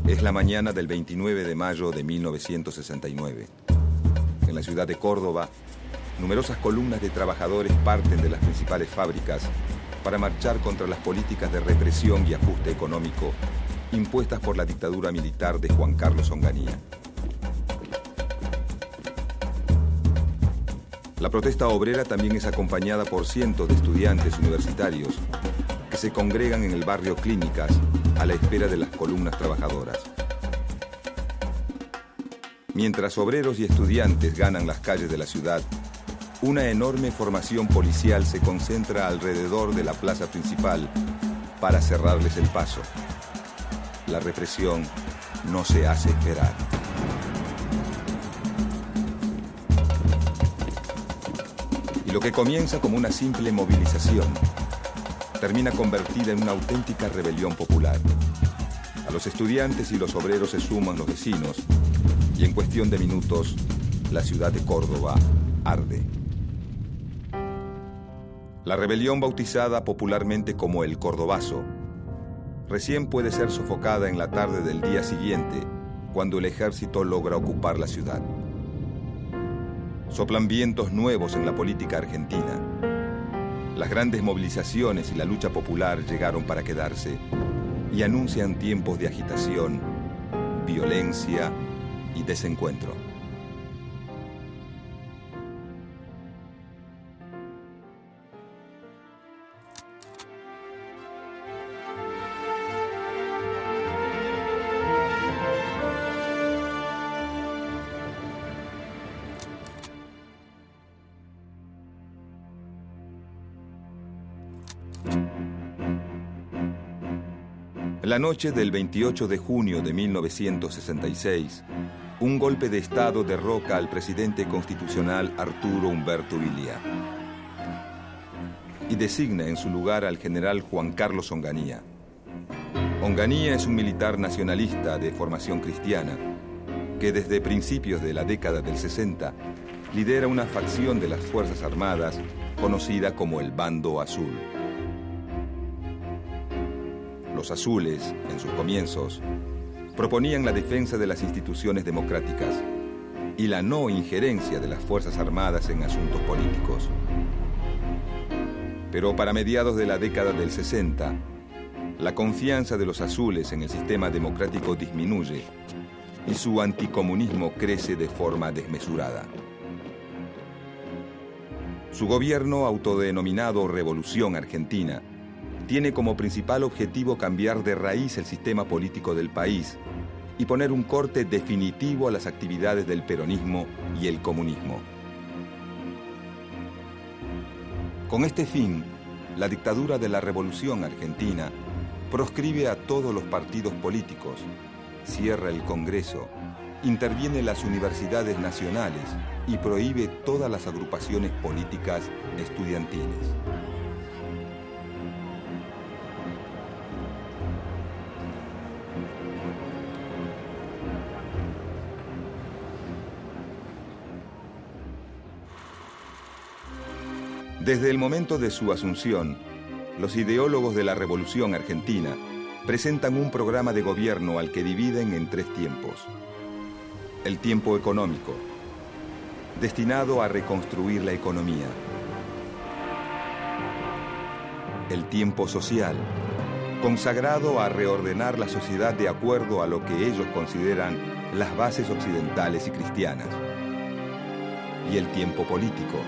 Es la mañana del 29 de mayo de 1969. En la ciudad de Córdoba, numerosas columnas de trabajadores parten de las principales fábricas para marchar contra las políticas de represión y ajuste económico impuestas por la dictadura militar de Juan Carlos Onganía. La protesta obrera también es acompañada por cientos de estudiantes universitarios que se congregan en el barrio Clínicas a la espera de las columnas trabajadoras. Mientras obreros y estudiantes ganan las calles de la ciudad, una enorme formación policial se concentra alrededor de la plaza principal para cerrarles el paso. La represión no se hace esperar. Y lo que comienza como una simple movilización termina convertida en una auténtica rebelión popular. A los estudiantes y los obreros se suman los vecinos y en cuestión de minutos la ciudad de Córdoba arde. La rebelión, bautizada popularmente como el Cordobazo, recién puede ser sofocada en la tarde del día siguiente, cuando el ejército logra ocupar la ciudad. Soplan vientos nuevos en la política argentina. Las grandes movilizaciones y la lucha popular llegaron para quedarse y anuncian tiempos de agitación, violencia y desencuentro. La noche del 28 de junio de 1966, un golpe de Estado derroca al presidente constitucional Arturo Umberto Illia y designa en su lugar al general Juan Carlos Onganía. Onganía es un militar nacionalista de formación cristiana que desde principios de la década del 60 lidera una facción de las Fuerzas Armadas conocida como el Bando Azul. Los azules, en sus comienzos, proponían la defensa de las instituciones democráticas y la no injerencia de las Fuerzas Armadas en asuntos políticos. Pero para mediados de la década del 60, la confianza de los azules en el sistema democrático disminuye y su anticomunismo crece de forma desmesurada. Su gobierno, autodenominado Revolución Argentina, tiene como principal objetivo cambiar de raíz el sistema político del país y poner un corte definitivo a las actividades del peronismo y el comunismo. Con este fin, la dictadura de la Revolución Argentina proscribe a todos los partidos políticos, cierra el Congreso, interviene las universidades nacionales y prohíbe todas las agrupaciones políticas estudiantiles. Desde el momento de su asunción, los ideólogos de la Revolución Argentina presentan un programa de gobierno al que dividen en tres tiempos. El tiempo económico, destinado a reconstruir la economía. El tiempo social, consagrado a reordenar la sociedad de acuerdo a lo que ellos consideran las bases occidentales y cristianas. Y el tiempo político,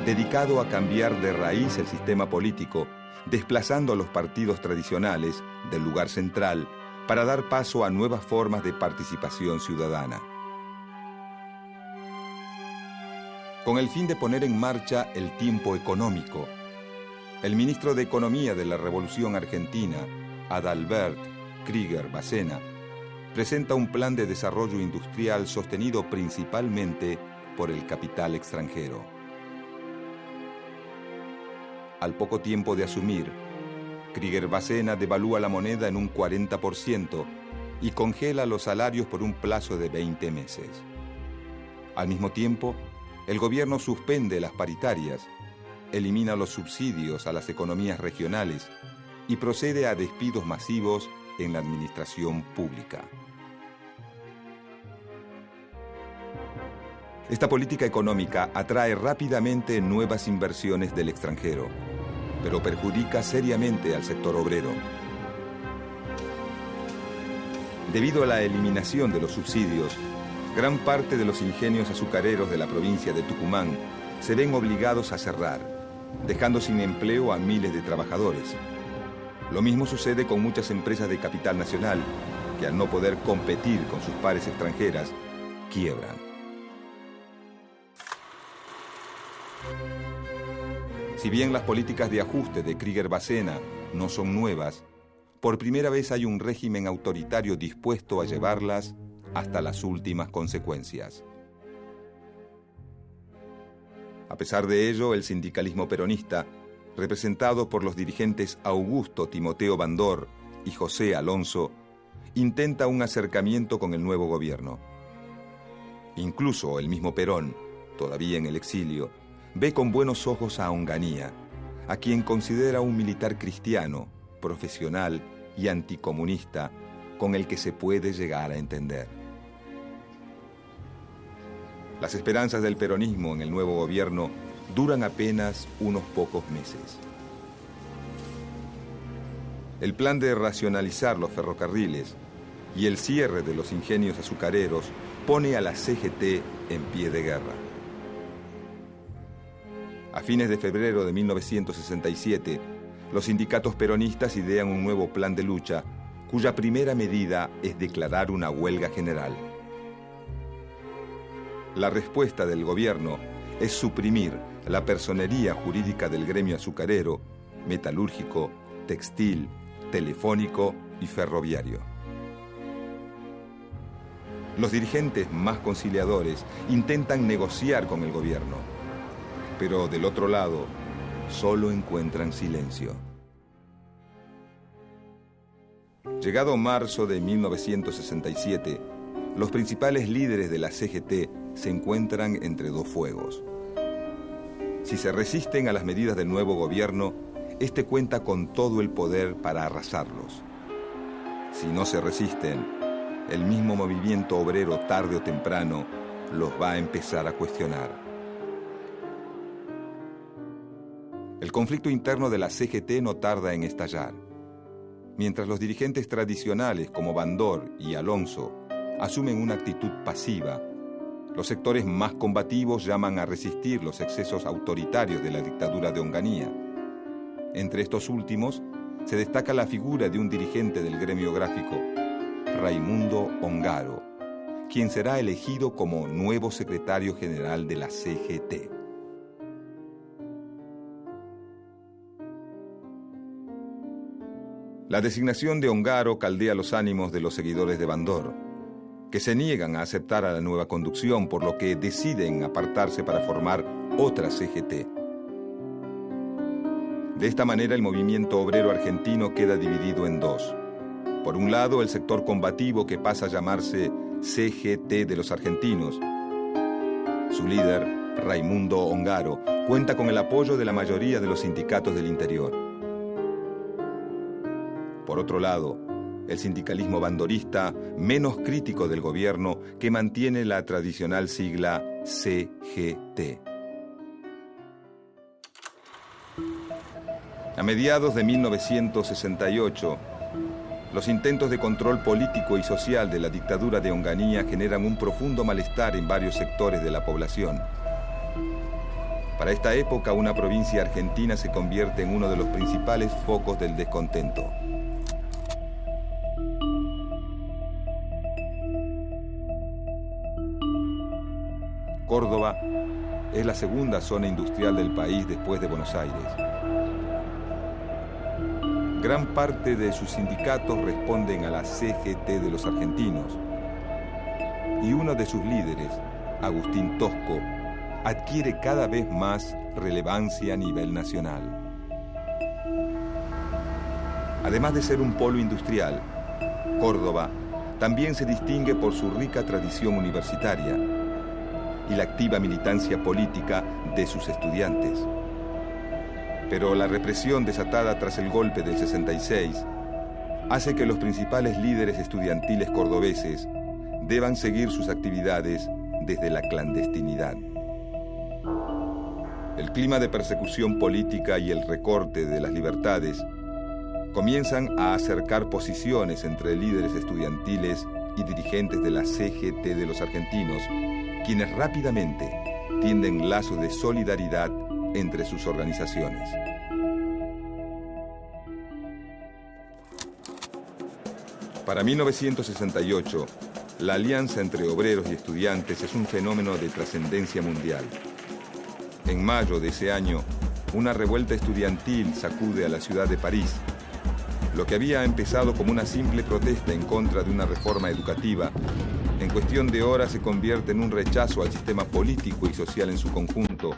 dedicado a cambiar de raíz el sistema político, desplazando a los partidos tradicionales del lugar central para dar paso a nuevas formas de participación ciudadana. Con el fin de poner en marcha el tiempo económico, el ministro de Economía de la Revolución Argentina, Adalbert Krieger Bacena, presenta un plan de desarrollo industrial sostenido principalmente por el capital extranjero. Al poco tiempo de asumir, Krieger Bacena devalúa la moneda en un 40% y congela los salarios por un plazo de 20 meses. Al mismo tiempo, el gobierno suspende las paritarias, elimina los subsidios a las economías regionales y procede a despidos masivos en la administración pública. Esta política económica atrae rápidamente nuevas inversiones del extranjero, pero perjudica seriamente al sector obrero. Debido a la eliminación de los subsidios, gran parte de los ingenios azucareros de la provincia de Tucumán se ven obligados a cerrar, dejando sin empleo a miles de trabajadores. Lo mismo sucede con muchas empresas de capital nacional, que al no poder competir con sus pares extranjeras, quiebran. Si bien las políticas de ajuste de Krieger-Bacena no son nuevas, por primera vez hay un régimen autoritario dispuesto a llevarlas hasta las últimas consecuencias. A pesar de ello, el sindicalismo peronista, representado por los dirigentes Augusto Timoteo Bandor y José Alonso, intenta un acercamiento con el nuevo gobierno. Incluso el mismo Perón, todavía en el exilio, ve con buenos ojos a Onganía, a quien considera un militar cristiano, profesional y anticomunista, con el que se puede llegar a entender. Las esperanzas del peronismo en el nuevo gobierno duran apenas unos pocos meses. El plan de racionalizar los ferrocarriles y el cierre de los ingenios azucareros pone a la CGT en pie de guerra. A fines de febrero de 1967, los sindicatos peronistas idean un nuevo plan de lucha, cuya primera medida es declarar una huelga general. La respuesta del gobierno es suprimir la personería jurídica del gremio azucarero, metalúrgico, textil, telefónico y ferroviario. Los dirigentes más conciliadores intentan negociar con el gobierno, pero del otro lado solo encuentran silencio. Llegado marzo de 1967, los principales líderes de la CGT se encuentran entre dos fuegos. Si se resisten a las medidas del nuevo gobierno, este cuenta con todo el poder para arrasarlos. Si no se resisten, el mismo movimiento obrero tarde o temprano los va a empezar a cuestionar. El conflicto interno de la CGT no tarda en estallar. Mientras los dirigentes tradicionales como Bandor y Alonso asumen una actitud pasiva, los sectores más combativos llaman a resistir los excesos autoritarios de la dictadura de Onganía. Entre estos últimos se destaca la figura de un dirigente del gremio gráfico, Raimundo Ongaro, quien será elegido como nuevo secretario general de la CGT. La designación de Ongaro caldea los ánimos de los seguidores de Bandor, que se niegan a aceptar a la nueva conducción, por lo que deciden apartarse para formar otra CGT. De esta manera, el movimiento obrero argentino queda dividido en dos. Por un lado, el sector combativo, que pasa a llamarse CGT de los argentinos. Su líder, Raimundo Ongaro, cuenta con el apoyo de la mayoría de los sindicatos del interior. Por otro lado, el sindicalismo bandorista, menos crítico del gobierno, que mantiene la tradicional sigla CGT. A mediados de 1968, los intentos de control político y social de la dictadura de Onganía generan un profundo malestar en varios sectores de la población. Para esta época, una provincia argentina se convierte en uno de los principales focos del descontento. Córdoba es la segunda zona industrial del país después de Buenos Aires. Gran parte de sus sindicatos responden a la CGT de los argentinos. Y uno de sus líderes, Agustín Tosco, adquiere cada vez más relevancia a nivel nacional. Además de ser un polo industrial, Córdoba también se distingue por su rica tradición universitaria y la activa militancia política de sus estudiantes. Pero la represión desatada tras el golpe del 66 hace que los principales líderes estudiantiles cordobeses deban seguir sus actividades desde la clandestinidad. El clima de persecución política y el recorte de las libertades comienzan a acercar posiciones entre líderes estudiantiles y dirigentes de la CGT de los argentinos, quienes rápidamente tienden lazos de solidaridad entre sus organizaciones. Para 1968, la alianza entre obreros y estudiantes es un fenómeno de trascendencia mundial. En mayo de ese año, una revuelta estudiantil sacude a la ciudad de París. Lo que había empezado como una simple protesta en contra de una reforma educativa, en cuestión de horas se convierte en un rechazo al sistema político y social en su conjunto,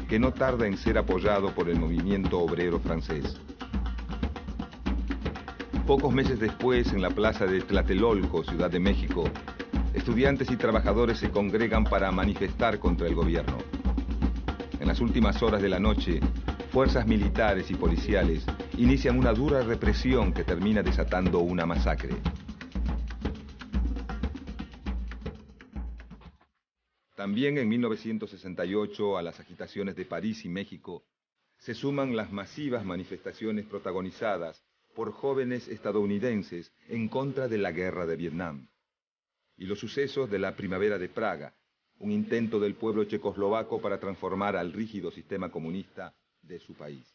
que no tarda en ser apoyado por el movimiento obrero francés. Pocos meses después, en la plaza de Tlatelolco, Ciudad de México, estudiantes y trabajadores se congregan para manifestar contra el gobierno. En las últimas horas de la noche, fuerzas militares y policiales inician una dura represión que termina desatando una masacre. También en 1968, a las agitaciones de París y México, se suman las masivas manifestaciones protagonizadas por jóvenes estadounidenses en contra de la guerra de Vietnam, y los sucesos de la Primavera de Praga, un intento del pueblo checoslovaco para transformar al rígido sistema comunista de su país.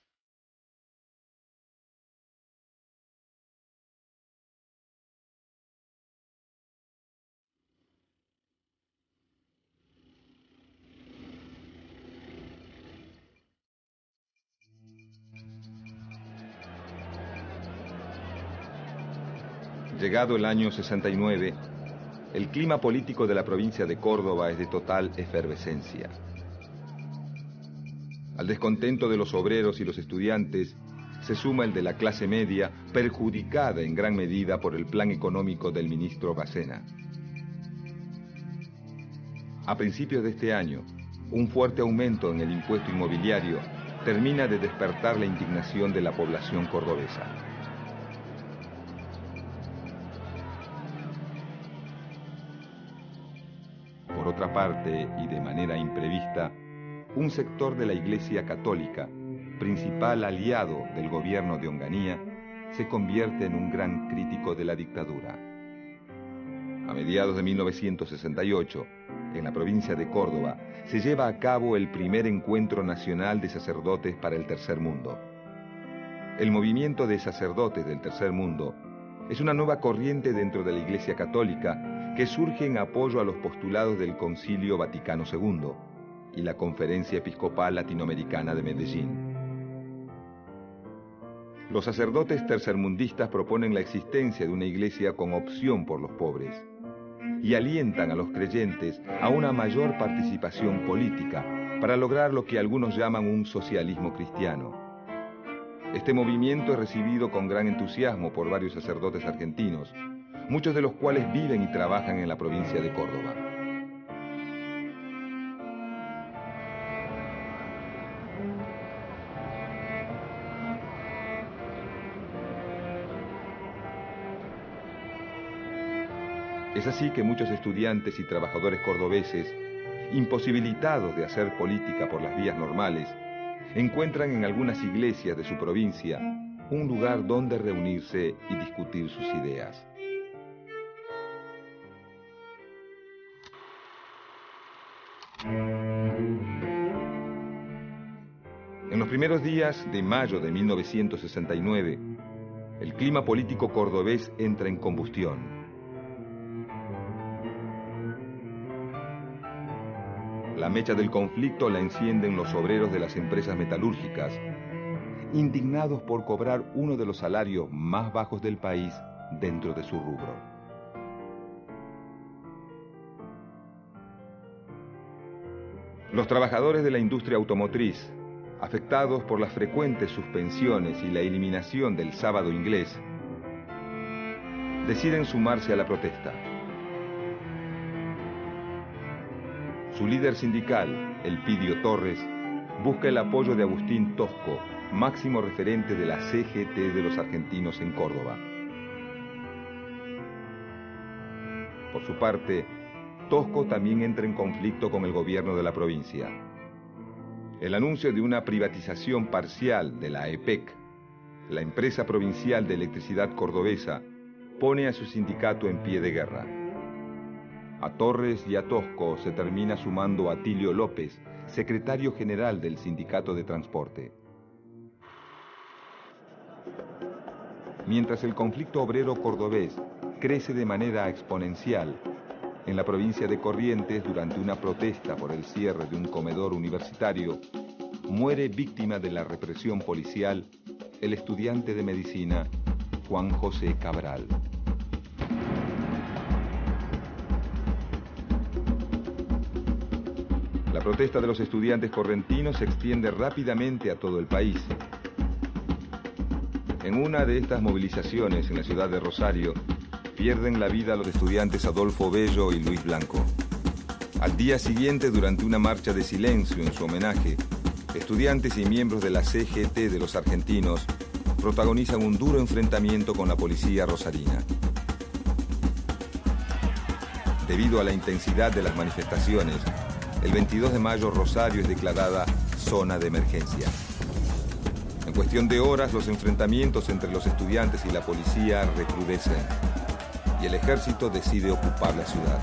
Llegado el año 69, el clima político de la provincia de Córdoba es de total efervescencia. Al descontento de los obreros y los estudiantes se suma el de la clase media, perjudicada en gran medida por el plan económico del ministro Bacena. A principios de este año, un fuerte aumento en el impuesto inmobiliario termina de despertar la indignación de la población cordobesa. Por otra parte, y de manera imprevista, un sector de la Iglesia Católica, principal aliado del gobierno de Onganía, se convierte en un gran crítico de la dictadura. A mediados de 1968, en la provincia de Córdoba, se lleva a cabo el primer encuentro nacional de sacerdotes para el Tercer Mundo. El movimiento de sacerdotes del Tercer Mundo es una nueva corriente dentro de la Iglesia Católica que surge en apoyo a los postulados del Concilio Vaticano II y la Conferencia Episcopal Latinoamericana de Medellín. Los sacerdotes tercermundistas proponen la existencia de una iglesia con opción por los pobres y alientan a los creyentes a una mayor participación política para lograr lo que algunos llaman un socialismo cristiano. Este movimiento es recibido con gran entusiasmo por varios sacerdotes argentinos, muchos de los cuales viven y trabajan en la provincia de Córdoba. Es así que muchos estudiantes y trabajadores cordobeses, imposibilitados de hacer política por las vías normales, encuentran en algunas iglesias de su provincia un lugar donde reunirse y discutir sus ideas. En los primeros días de mayo de 1969, el clima político cordobés entra en combustión. La mecha del conflicto la encienden los obreros de las empresas metalúrgicas, indignados por cobrar uno de los salarios más bajos del país dentro de su rubro. Los trabajadores de la industria automotriz, afectados por las frecuentes suspensiones y la eliminación del sábado inglés, deciden sumarse a la protesta. Su líder sindical, Elpidio Torres, busca el apoyo de Agustín Tosco, máximo referente de la CGT de los argentinos en Córdoba. Por su parte, Tosco también entra en conflicto con el gobierno de la provincia. El anuncio de una privatización parcial de la EPEC, la empresa provincial de electricidad cordobesa, pone a su sindicato en pie de guerra. A Torres y a Tosco se termina sumando Atilio López, secretario general del Sindicato de Transporte. Mientras el conflicto obrero cordobés crece de manera exponencial, en la provincia de Corrientes, durante una protesta por el cierre de un comedor universitario, muere víctima de la represión policial el estudiante de medicina Juan José Cabral. La protesta de los estudiantes correntinos se extiende rápidamente a todo el país. En una de estas movilizaciones en la ciudad de Rosario, pierden la vida los estudiantes Adolfo Bello y Luis Blanco. Al día siguiente, durante una marcha de silencio en su homenaje, estudiantes y miembros de la CGT de los argentinos protagonizan un duro enfrentamiento con la policía rosarina. Debido a la intensidad de las manifestaciones, el 22 de mayo Rosario es declarada zona de emergencia. En cuestión de horas, los enfrentamientos entre los estudiantes y la policía recrudecen y el ejército decide ocupar la ciudad.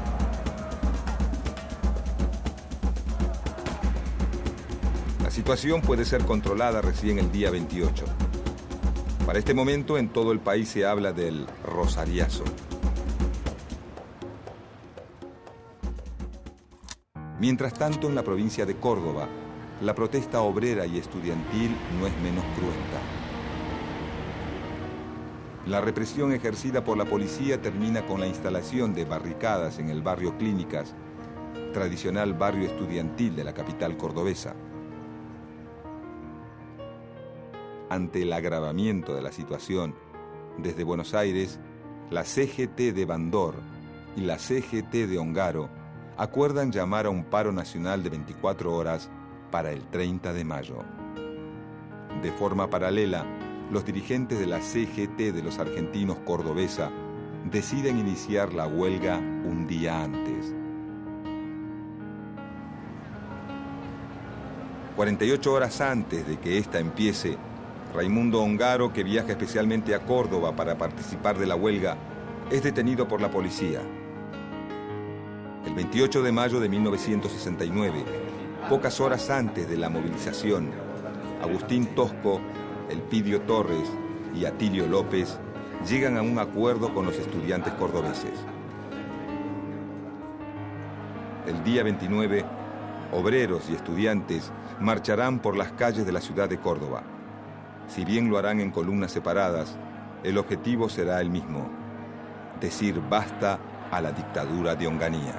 La situación puede ser controlada recién el día 28. Para este momento, en todo el país se habla del Rosariazo. Mientras tanto, en la provincia de Córdoba, la protesta obrera y estudiantil no es menos cruenta. La represión ejercida por la policía termina con la instalación de barricadas en el barrio Clínicas, tradicional barrio estudiantil de la capital cordobesa. Ante el agravamiento de la situación, desde Buenos Aires, la CGT de Bandor y la CGT de Ongaro acuerdan llamar a un paro nacional de 24 horas para el 30 de mayo. De forma paralela, los dirigentes de la CGT de los argentinos cordobesa deciden iniciar la huelga un día antes. 48 horas antes de que esta empiece, Raimundo Ongaro, que viaja especialmente a Córdoba para participar de la huelga, es detenido por la policía. El 28 de mayo de 1969, pocas horas antes de la movilización, Agustín Tosco, Elpidio Torres y Atilio López llegan a un acuerdo con los estudiantes cordobeses. El día 29, obreros y estudiantes marcharán por las calles de la ciudad de Córdoba. Si bien lo harán en columnas separadas, el objetivo será el mismo: decir basta a la dictadura de Onganía.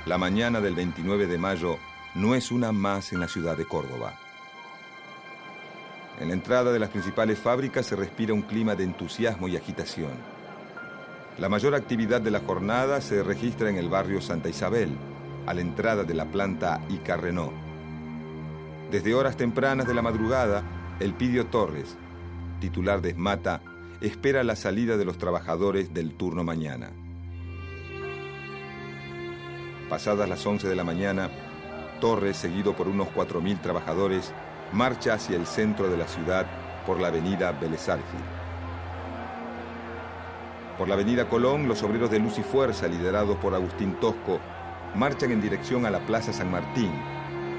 La mañana del 29 de mayo no es una más en la ciudad de Córdoba. En la entrada de las principales fábricas se respira un clima de entusiasmo y agitación. La mayor actividad de la jornada se registra en el barrio Santa Isabel, a la entrada de la planta Ica Renault. Desde horas tempranas de la madrugada, Elpidio Torres, titular de Esmata, espera la salida de los trabajadores del turno mañana. Pasadas las 11 de la mañana, Torres, seguido por unos 4.000 trabajadores, marcha hacia el centro de la ciudad por la avenida Vélez Sarsfield. Por la avenida Colón, los obreros de Luz y Fuerza, liderados por Agustín Tosco, marchan en dirección a la Plaza San Martín.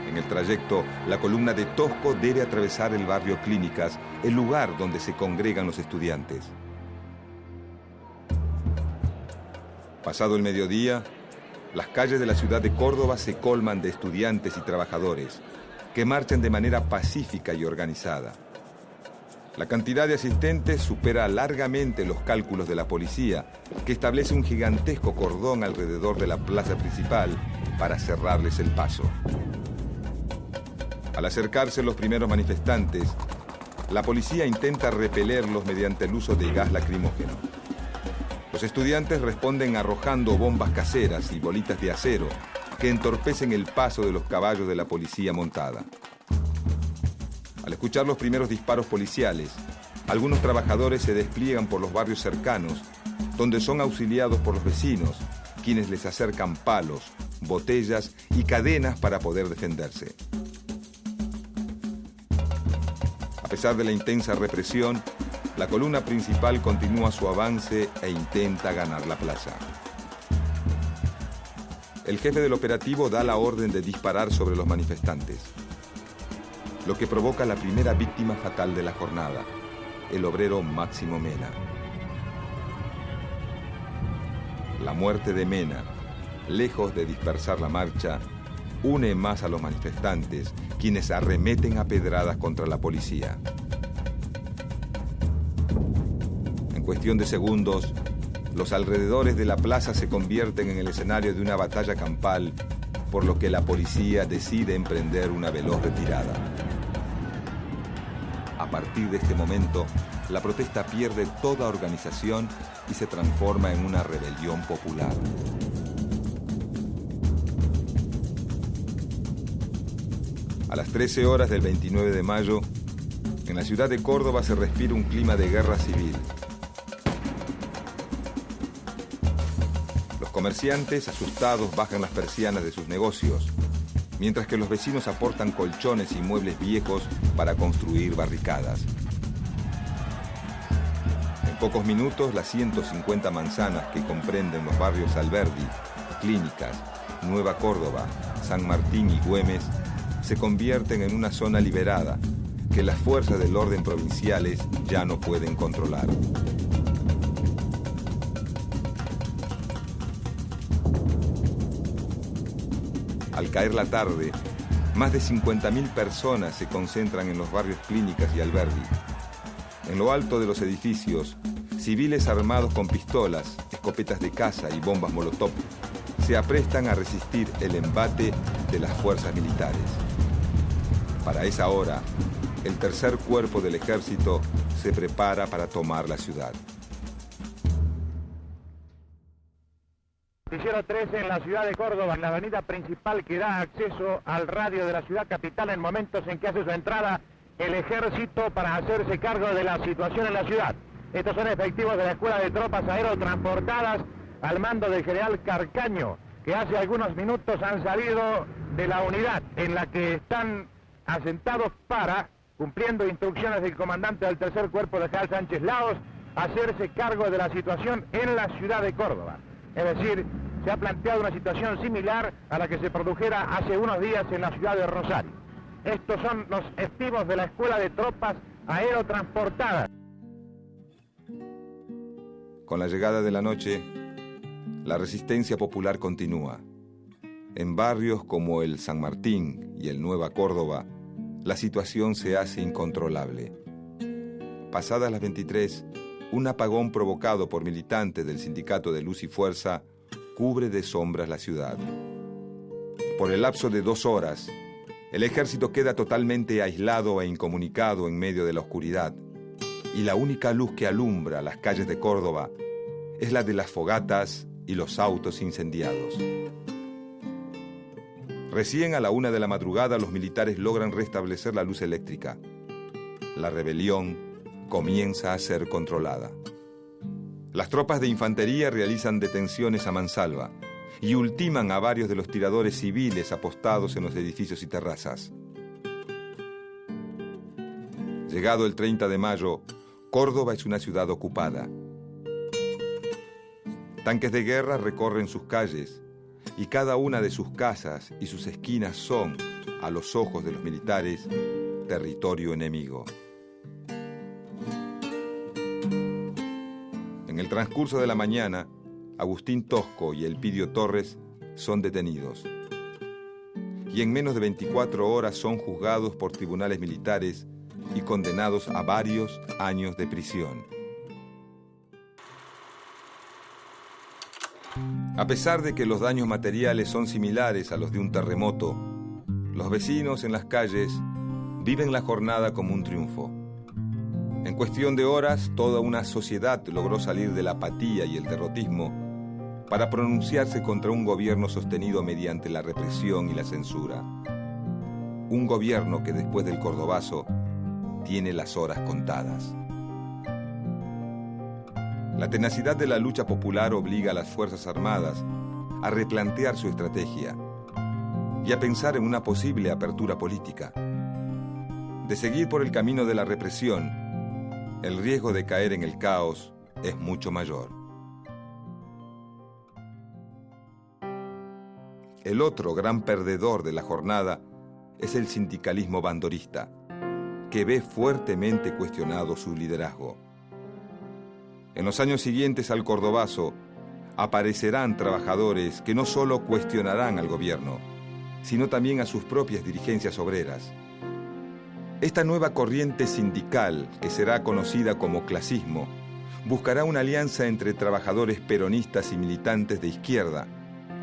En el trayecto, la columna de Tosco debe atravesar el barrio Clínicas, el lugar donde se congregan los estudiantes. Pasado el mediodía, las calles de la ciudad de Córdoba se colman de estudiantes y trabajadores que marchan de manera pacífica y organizada. La cantidad de asistentes supera largamente los cálculos de la policía, que establece un gigantesco cordón alrededor de la plaza principal para cerrarles el paso. Al acercarse los primeros manifestantes, la policía intenta repelerlos mediante el uso de gas lacrimógeno. Los estudiantes responden arrojando bombas caseras y bolitas de acero que entorpecen el paso de los caballos de la policía montada. Al escuchar los primeros disparos policiales, algunos trabajadores se despliegan por los barrios cercanos, donde son auxiliados por los vecinos, quienes les acercan palos, botellas y cadenas para poder defenderse. A pesar de la intensa represión, la columna principal continúa su avance e intenta ganar la plaza. El jefe del operativo da la orden de disparar sobre los manifestantes, lo que provoca la primera víctima fatal de la jornada, el obrero Máximo Mena. La muerte de Mena, lejos de dispersar la marcha, une más a los manifestantes, quienes arremeten a pedradas contra la policía. En cuestión de segundos, los alrededores de la plaza se convierten en el escenario de una batalla campal, por lo que la policía decide emprender una veloz retirada. A partir de este momento, la protesta pierde toda organización y se transforma en una rebelión popular. A las 13 horas del 29 de mayo, en la ciudad de Córdoba se respira un clima de guerra civil. Los comerciantes, asustados, bajan las persianas de sus negocios, mientras que los vecinos aportan colchones y muebles viejos para construir barricadas. En pocos minutos, las 150 manzanas que comprenden los barrios Alberdi, Clínicas, Nueva Córdoba, San Martín y Güemes se convierten en una zona liberada que las fuerzas del orden provinciales ya no pueden controlar. Al caer la tarde, más de 50.000 personas se concentran en los barrios Clínicas y Alberdi. En lo alto de los edificios, civiles armados con pistolas, escopetas de caza y bombas molotov se aprestan a resistir el embate de las fuerzas militares. Para esa hora, el tercer cuerpo del ejército se prepara para tomar la ciudad. Noticiero 13 en la ciudad de Córdoba, en la avenida principal que da acceso al radio de la ciudad capital en momentos en que hace su entrada el ejército para hacerse cargo de la situación en la ciudad. Estos son efectivos de la Escuela de Tropas Aerotransportadas al mando del general Carcaño, que hace algunos minutos han salido de la unidad en la que están asentados para, cumpliendo instrucciones del comandante del tercer cuerpo de general Sánchez Laos, hacerse cargo de la situación en la ciudad de Córdoba. Es decir, se ha planteado una situación similar a la que se produjera hace unos días en la ciudad de Rosario. Estos son los efectivos de la Escuela de Tropas Aerotransportadas. Con la llegada de la noche, la resistencia popular continúa. En barrios como el San Martín y el Nueva Córdoba, la situación se hace incontrolable. Pasadas las 23, un apagón provocado por militantes del Sindicato de Luz y Fuerza cubre de sombras la ciudad. Por el lapso de 2 horas, el ejército queda totalmente aislado e incomunicado en medio de la oscuridad, y la única luz que alumbra las calles de Córdoba es la de las fogatas y los autos incendiados. Recién a la 1 de la madrugada los militares logran restablecer la luz eléctrica. La rebelión comienza a ser controlada. Las tropas de infantería realizan detenciones a mansalva y ultiman a varios de los tiradores civiles apostados en los edificios y terrazas. Llegado el 30 de mayo, Córdoba es una ciudad ocupada. Tanques de guerra recorren sus calles y cada una de sus casas y sus esquinas son, a los ojos de los militares, territorio enemigo. En el transcurso de la mañana, Agustín Tosco y Elpidio Torres son detenidos. Y en menos de 24 horas son juzgados por tribunales militares y condenados a varios años de prisión. A pesar de que los daños materiales son similares a los de un terremoto, los vecinos en las calles viven la jornada como un triunfo. En cuestión de horas, toda una sociedad logró salir de la apatía y el derrotismo para pronunciarse contra un gobierno sostenido mediante la represión y la censura. Un gobierno que después del Cordobazo tiene las horas contadas. La tenacidad de la lucha popular obliga a las Fuerzas Armadas a replantear su estrategia y a pensar en una posible apertura política. De seguir por el camino de la represión, el riesgo de caer en el caos es mucho mayor. El otro gran perdedor de la jornada es el sindicalismo bandorista, que ve fuertemente cuestionado su liderazgo. En los años siguientes al Cordobazo aparecerán trabajadores que no solo cuestionarán al gobierno, sino también a sus propias dirigencias obreras. Esta nueva corriente sindical, que será conocida como clasismo, buscará una alianza entre trabajadores peronistas y militantes de izquierda,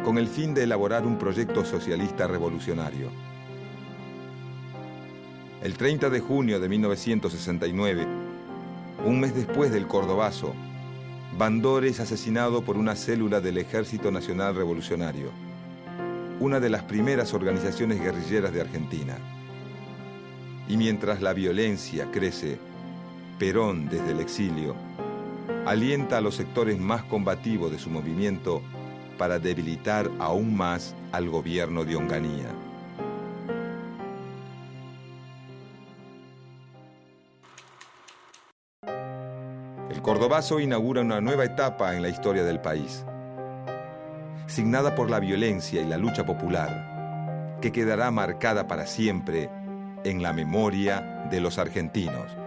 con el fin de elaborar un proyecto socialista revolucionario. El 30 de junio de 1969, un mes después del Cordobazo, Bandore es asesinado por una célula del Ejército Nacional Revolucionario, una de las primeras organizaciones guerrilleras de Argentina. Y mientras la violencia crece, Perón, desde el exilio, alienta a los sectores más combativos de su movimiento para debilitar aún más al gobierno de Onganía. El Cordobazo inaugura una nueva etapa en la historia del país, signada por la violencia y la lucha popular, que quedará marcada para siempre en la memoria de los argentinos.